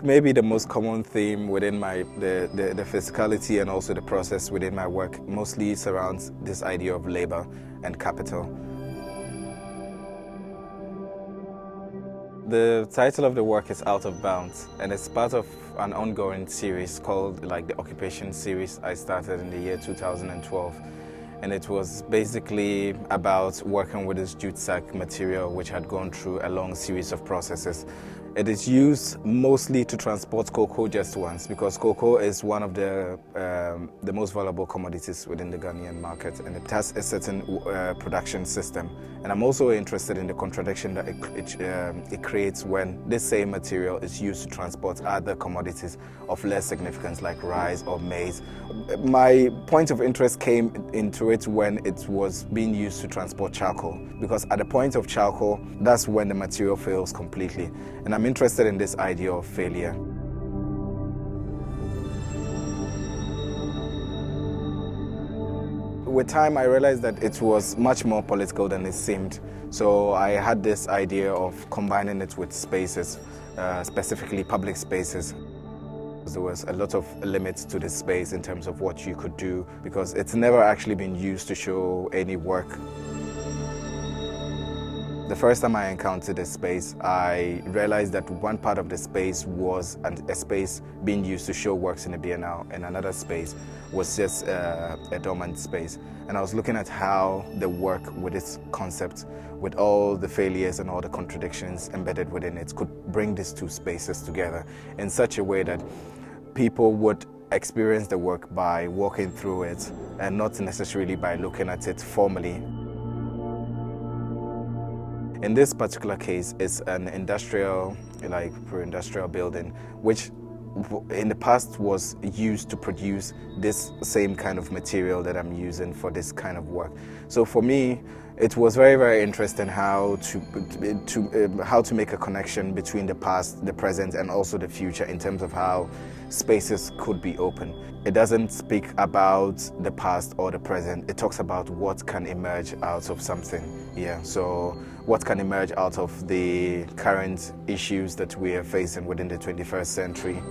Maybe the most common theme within the physicality and also the process within my work mostly surrounds this idea of labor and capital. The title of the work is Out of Bounds, and it's part of an ongoing series called the Occupation series I started in the year 2012. And it was basically about working with this jute sack material which had gone through a long series of processes. It is used mostly to transport cocoa just once, because cocoa is one of the most valuable commodities within the Ghanaian market, and it has a certain production system. And I'm also interested in the contradiction that it creates when this same material is used to transport other commodities of less significance like rice or maize. My point of interest came into it when it was being used to transport charcoal, because at the point of charcoal, that's when the material fails completely. And I'm interested in this idea of failure. With time, I realized that it was much more political than it seemed. So I had this idea of combining it with spaces, specifically public spaces. There was a lot of limits to this space in terms of what you could do, because it's never actually been used to show any work. The first time I encountered this space, I realized that one part of the space was a space being used to show works in the Biennale, and another space was just a dormant space. And I was looking at how the work with its concept, with all the failures and all the contradictions embedded within it, could bring these two spaces together in such a way that people would experience the work by walking through it and not necessarily by looking at it formally. In this particular case, it's an industrial, pre-industrial building, which in the past was used to produce this same kind of material that I'm using for this kind of work. So for me, it was very, very interesting how to make a connection between the past, the present, and also the future in terms of how spaces could be open. It doesn't speak about the past or the present. It talks about what can emerge out of something. Yeah. So what can emerge out of the current issues that we are facing within the 21st century.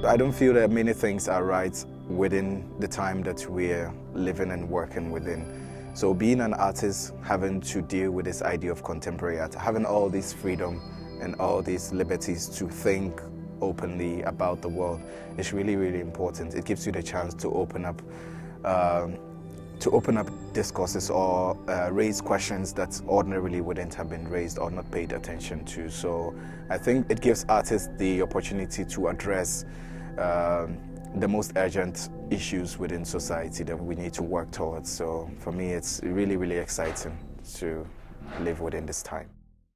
I don't feel that many things are right within the time that we're living and working within. So being an artist, having to deal with this idea of contemporary art, having all this freedom and all these liberties to think openly about the world is really, really important. It gives you the chance to open up discourses or raise questions that ordinarily wouldn't have been raised or not paid attention to. So I think it gives artists the opportunity to address the most urgent issues within society that we need to work towards. So for me, it's really, really exciting to live within this time.